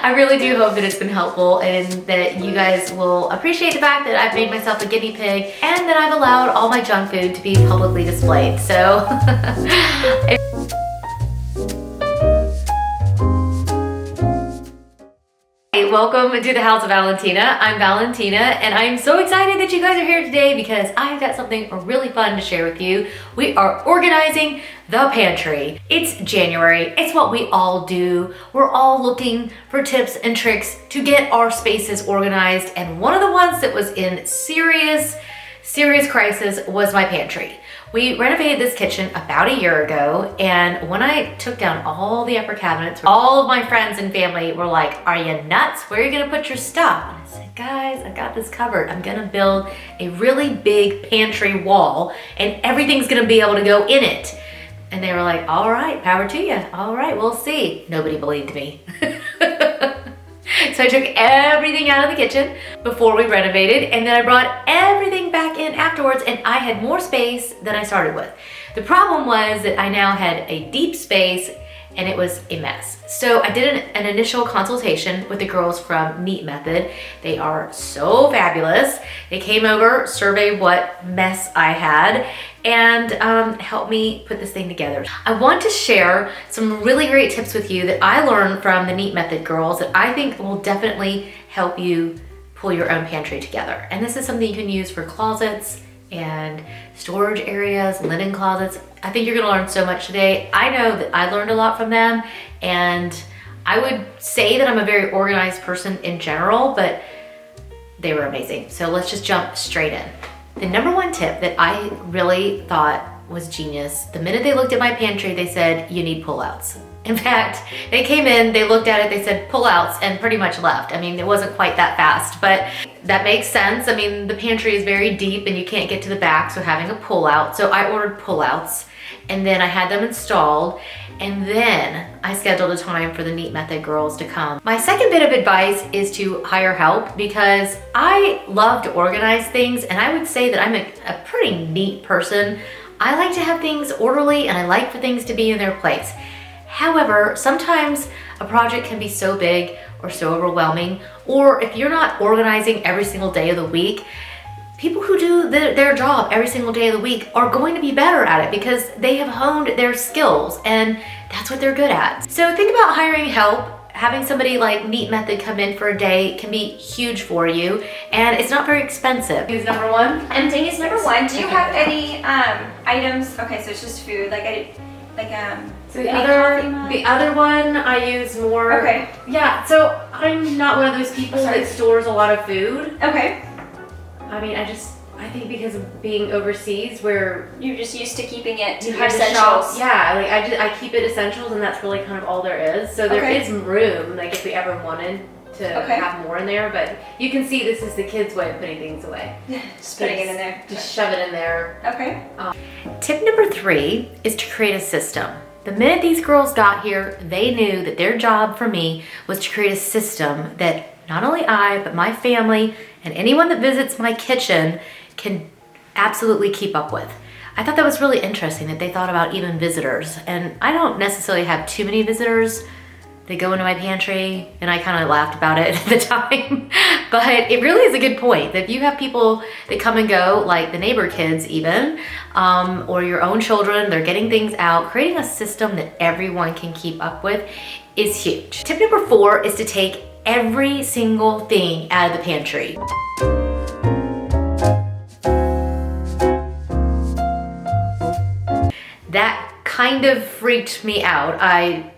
I really do hope that it's been helpful and that you guys will appreciate the fact that I've made myself a guinea pig and that I've allowed all my junk food to be publicly displayed. So Hey, welcome to the house of Valentina. I'm Valentina and I'm so excited that you guys are here today because I've got something really fun to share with you. We are organizing the pantry. It's January, it's what we all do. We're all looking for tips and tricks to get our spaces organized, and one of the ones that was in serious crisis was my pantry. We renovated this kitchen about a year ago, and when I took down all the upper cabinets, all of my friends and family were like, "Are you nuts? Where are you gonna put your stuff?" And I said, "Guys, I've got this covered. I'm gonna build a really big pantry wall and everything's gonna be able to go in it." And they were like, "All right, power to you. All right, we'll see." Nobody believed me. So I took everything out of the kitchen before we renovated, and then I brought everything back in afterwards, and I had more space than I started with. The problem was that I now had a deep space and it was a mess. So I did an initial consultation with the girls from Neat Method. They are so fabulous. They came over, surveyed what mess I had, and helped me put this thing together. I want to share some really great tips with you that I learned from the Neat Method girls that I think will definitely help you pull your own pantry together. And this is something you can use for closets and storage areas, linen closets. I think you're gonna learn so much today. I know that I learned a lot from them, and I would say that I'm a very organized person in general, but they were amazing. So let's just jump straight in. The number one tip that I really thought was genius, the minute they looked at my pantry, they said, "You need pullouts." In fact, they came in, they looked at it, they said pullouts, and pretty much left. I mean, it wasn't quite that fast, but that makes sense. I mean, the pantry is very deep and you can't get to the back, so having a pullout. So I ordered pullouts, and then I had them installed, and then I scheduled a time for the Neat Method girls to come. My second bit of advice is to hire help, because I love to organize things, and I would say that I'm a pretty neat person. I like to have things orderly, and I like for things to be in their place. However, sometimes a project can be so big or so overwhelming, or if you're not organizing every single day of the week, people who do their job every single day of the week are going to be better at it because they have honed their skills and that's what they're good at. So think about hiring help. Having somebody like Neat Method come in for a day can be huge for you, and it's not very expensive. Who's number one? I'm saying it's number one. Do you have any items? Okay, so it's just food. So the other one I use more. Okay. Yeah, so I'm not one of those people that stores a lot of food. Okay. I mean, I think because of being overseas where you're just used to keeping it to you your have essentials. Yeah, like I keep it essentials, and that's really kind of all there is. So there is room, like if we ever wanted to have more in there, but you can see this is the kids' way of putting things away. Just putting it in there. Just shove it in there. Okay. Tip number 3 is to create a system. The minute these girls got here, they knew that their job for me was to create a system that not only I, but my family and anyone that visits my kitchen can absolutely keep up with. I thought that was really interesting that they thought about even visitors. And I don't necessarily have too many visitors. They go into my pantry, and I kind of laughed about it at the time. But it really is a good point that if you have people that come and go, like the neighbor kids even, or your own children, they're getting things out, creating a system that everyone can keep up with is huge. Tip number 4 is to take every single thing out of the pantry. That kind of freaked me out. I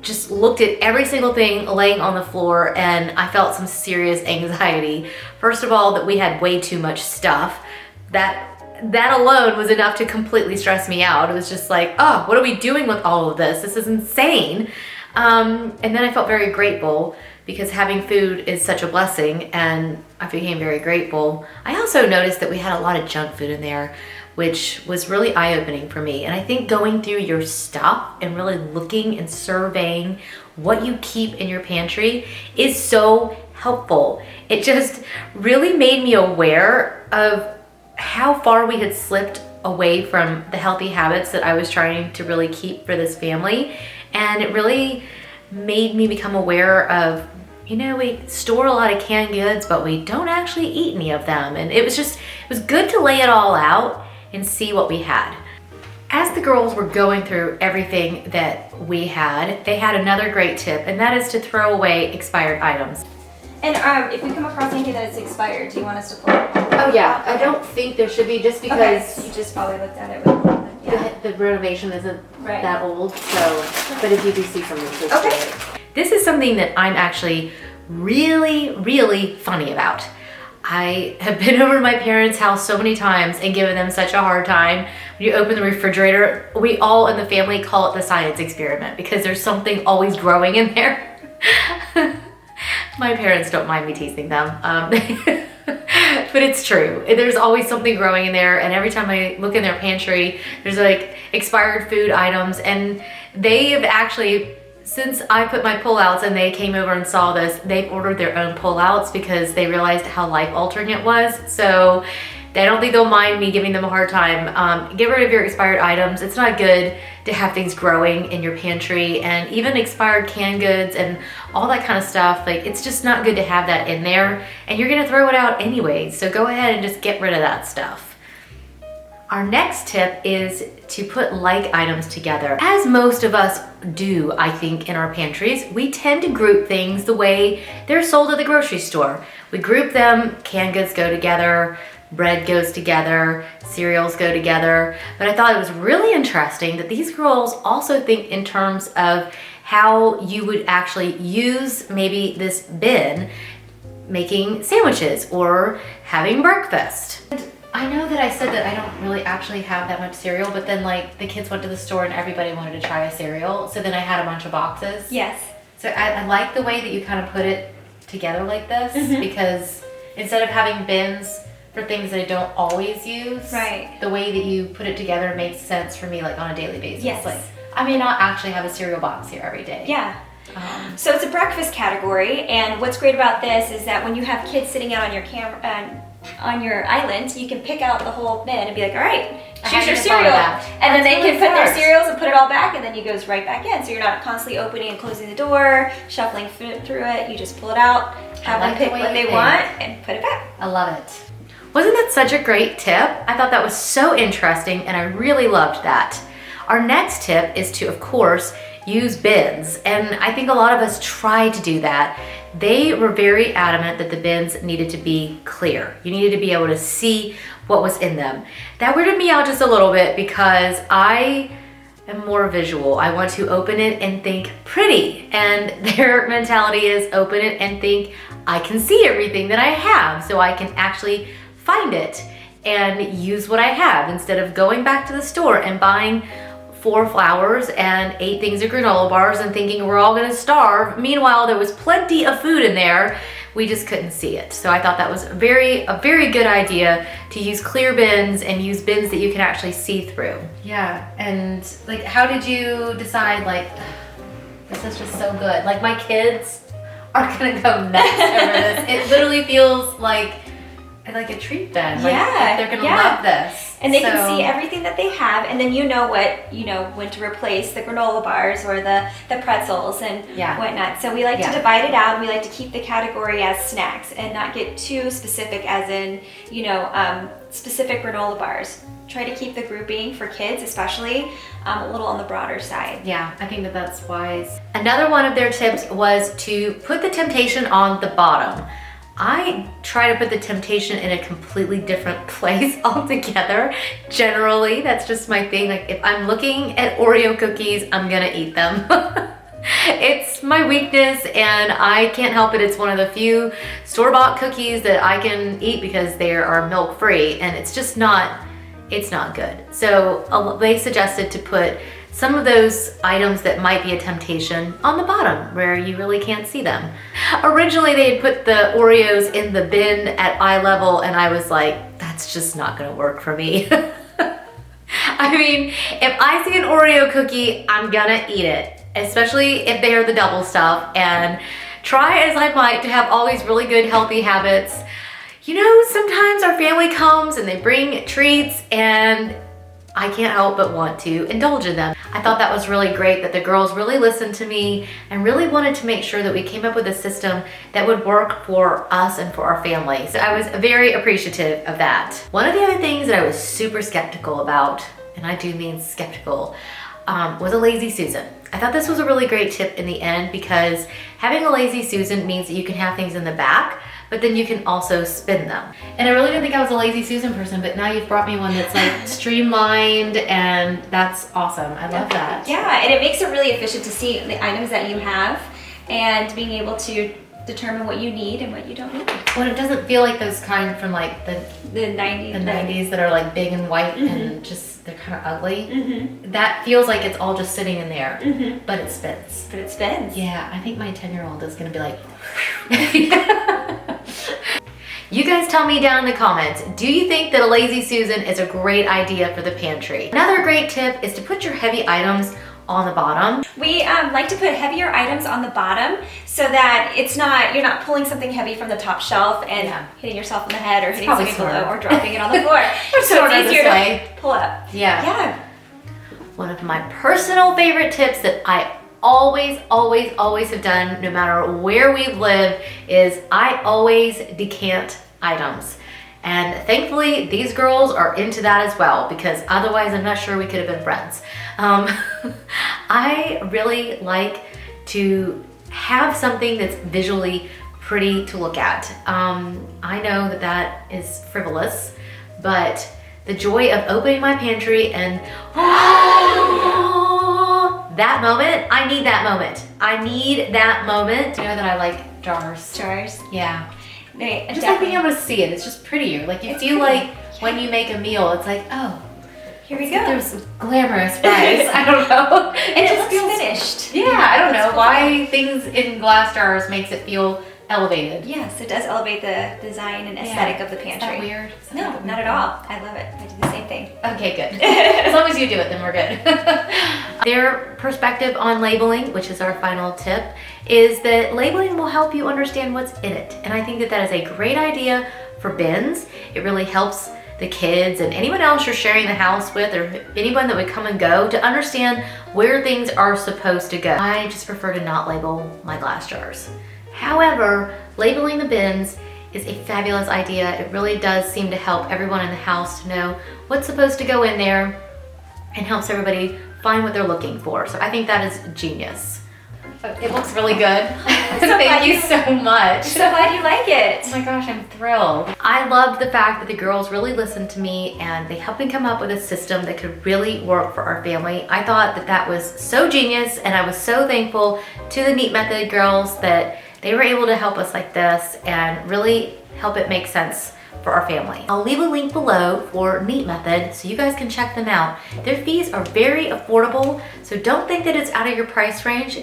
just looked at every single thing laying on the floor and I felt some serious anxiety. First of all, that we had way too much stuff. That alone was enough to completely stress me out. It was just like, oh, what are we doing with all of this? This is insane. And then I felt very grateful because having food is such a blessing, and I became very grateful. I also noticed that we had a lot of junk food in there, which was really eye-opening for me. And I think going through your stuff and really looking and surveying what you keep in your pantry is so helpful. It just really made me aware of how far we had slipped away from the healthy habits that I was trying to really keep for this family. And it really made me become aware of you know, we store a lot of canned goods, but we don't actually eat any of them. And it was good to lay it all out and see what we had. As the girls were going through everything that we had, they had another great tip, and that is to throw away expired items. And if we come across anything that is expired, do you want us to pull it? Oh yeah, I don't think there should be, just because Okay, you just probably looked at it with the renovation isn't Right. that old, so, but if you do see something, please Okay. do it. This is something that I'm actually really funny about. I have been over to my parents' house so many times and given them such a hard time. When you open the refrigerator, we all in the family call it the science experiment because there's something always growing in there. My parents don't mind me teasing them. But it's true. There's always something growing in there, and every time I look in their pantry, there's like expired food items, and they have actually, since I put my pullouts and they came over and saw this, they've ordered their own pullouts because they realized how life-altering it was. So I don't think they'll mind me giving them a hard time. Get rid of your expired items. It's not good to have things growing in your pantry, and even expired canned goods and all that kind of stuff. Like, it's just not good to have that in there, and you're gonna throw it out anyway. So go ahead and just get rid of that stuff. Our next tip is to put like items together. As most of us do, I think, in our pantries, we tend to group things the way they're sold at the grocery store. We group them, canned goods go together, bread goes together, cereals go together. But I thought it was really interesting that these girls also think in terms of how you would actually use maybe this bin making sandwiches or having breakfast. I know that I said that I don't really actually have that much cereal, but then like the kids went to the store and everybody wanted to try a cereal. So then I had a bunch of boxes. Yes. So I like the way that you kind of put it together like this, because instead of having bins for things that I don't always use, Right. the way that you put it together makes sense for me, like on a daily basis. Yes. Like, I may not actually have a cereal box here every day. Yeah. So it's a breakfast category, and what's great about this is that when you have kids sitting out on your camera, on your island, you can pick out the whole bin and be like, all right, choose your cereal. And then they can put their cereals and put it all back, and then it goes right back in. So you're not constantly opening and closing the door, shuffling through it. You just pull it out, have them pick what they want, and put it back. I love it. Wasn't that such a great tip? I thought that was so interesting, and I really loved that. Our next tip is to, of course, use bins. And I think a lot of us try to do that. They were very adamant that the bins needed to be clear. You needed to be able to see what was in them. That weirded me out just a little bit because I am more visual. I want to open it and think pretty. And their mentality is open it and think I can see everything that I have, so I can actually find it and use what I have instead of going back to the store and buying 4 flowers and 8 things of granola bars and thinking we're all gonna starve. Meanwhile, there was plenty of food in there. We just couldn't see it. So I thought that was a very good idea to use clear bins and use bins that you can actually see through. Yeah, and like, how did you decide, like, this is just so good? Like, my kids are gonna go nuts over this. It literally feels like a treat bin. Like, they're gonna love this. And they can see everything that they have, and then you know when to replace the granola bars or the pretzels and whatnot. So we like to divide it out, and we like to keep the category as snacks and not get too specific as in, specific granola bars. Try to keep the grouping for kids especially a little on the broader side. Yeah, I think that's wise. Another one of their tips was to put the temptation on the bottom. I try to put the temptation in a completely different place altogether. Generally, that's just my thing. Like, if I'm looking at Oreo cookies, I'm gonna eat them. It's my weakness, and I can't help it. It's one of the few store-bought cookies that I can eat because they are milk-free, and it's just not, it's not good. So they suggested to put some of those items that might be a temptation on the bottom where you really can't see them. Originally, they had put the Oreos in the bin at eye level, and I was like, that's just not gonna work for me. I mean, if I see an Oreo cookie, I'm gonna eat it, especially if they are the double stuff. And try as I might to have all these really good healthy habits, sometimes our family comes and they bring treats, and I can't help but want to indulge in them. I thought that was really great that the girls really listened to me and really wanted to make sure that we came up with a system that would work for us and for our family. So I was very appreciative of that. One of the other things that I was super skeptical about, and I do mean skeptical, was a Lazy Susan. I thought this was a really great tip in the end because having a Lazy Susan means that you can have things in the back, but then you can also spin them. And I really didn't think I was a Lazy Susan person, but now you've brought me one that's like streamlined, and that's awesome. I love that. Yeah, and it makes it really efficient to see the items that you have and being able to determine what you need and what you don't need. Well, it doesn't feel like those kind from like the 90s. The 90s that are like big and white and just, they're kind of ugly. That feels like it's all just sitting in there, but it spins. But it spins. Yeah, I think my 10-year-old is gonna be like, You guys tell me down in the comments, do you think that a Lazy Susan is a great idea for the pantry? Another great tip is to put your heavy items on the bottom. We like to put heavier items on the bottom so that you're not pulling something heavy from the top shelf and hitting yourself in the head or hitting something below or dropping it on the floor. So it's easier to pull up. Yeah. One of my personal favorite tips that I always have done, no matter where we've lived, is I always decant items. And thankfully, these girls are into that as well, because otherwise I'm not sure we could have been friends. I really like to have something that's visually pretty to look at. I know that that is frivolous, but the joy of opening my pantry and that moment, I need that moment. I need that moment. You know that I like jars. Jars? Yeah. I just like being able to see it. It's just prettier. Like you feel like when you make a meal, it's like, oh, here we go. There's glamorous fries. I don't know. It just feels finished. Yeah, I don't know why things in glass jars makes it feel elevated. Yes, it does elevate the design and aesthetic of the pantry. Is that weird? No, not at all. I love it. I do the same thing. Okay, good. As long as you do it, then we're good. Their perspective on labeling, which is our final tip, is that labeling will help you understand what's in it. And I think that that is a great idea for bins. It really helps the kids and anyone else you're sharing the house with, or anyone that would come and go, to understand where things are supposed to go. I just prefer to not label my glass jars. However, labeling the bins is a fabulous idea. It really does seem to help everyone in the house to know what's supposed to go in there and helps everybody find what they're looking for. So I think that is genius. It looks really good. Thank you so much. I'm so glad you like it. Oh my gosh, I'm thrilled. I loved the fact that the girls really listened to me and they helped me come up with a system that could really work for our family. I thought that that was so genius, and I was so thankful to the Neat Method girls that they were able to help us like this and really help it make sense for our family. I'll leave a link below for Neat Method so you guys can check them out. Their fees are very affordable, so don't think that it's out of your price range.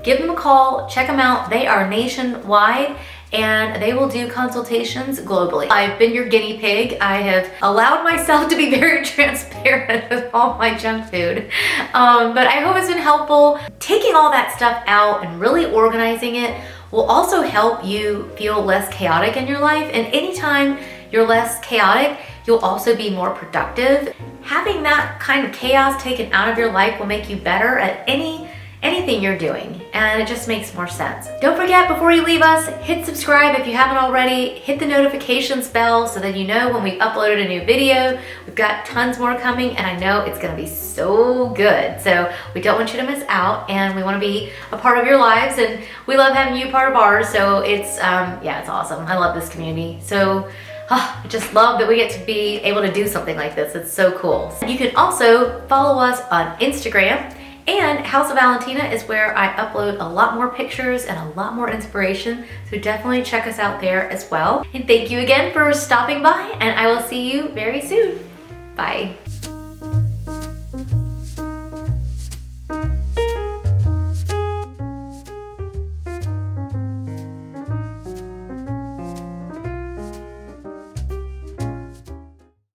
Give them a call, check them out. They are nationwide and they will do consultations globally. I've been your guinea pig. I have allowed myself to be very transparent with all my junk food. But I hope it's been helpful. Taking all that stuff out and really organizing it will also help you feel less chaotic in your life. And anytime you're less chaotic, you'll also be more productive. Having that kind of chaos taken out of your life will make you better at anything you're doing, and it just makes more sense. Don't forget, before you leave us, hit subscribe if you haven't already. Hit the notifications bell so that you know when we've uploaded a new video. We've got tons more coming, and I know it's gonna be so good. So we don't want you to miss out, and we wanna be a part of your lives, and we love having you part of ours. So it's, yeah, it's awesome. I love this community. So I just love that we get to be able to do something like this. It's so cool. You can also follow us on Instagram. And House of Valentina is where I upload a lot more pictures and a lot more inspiration. So definitely check us out there as well. And thank you again for stopping by, and I will see you very soon. Bye.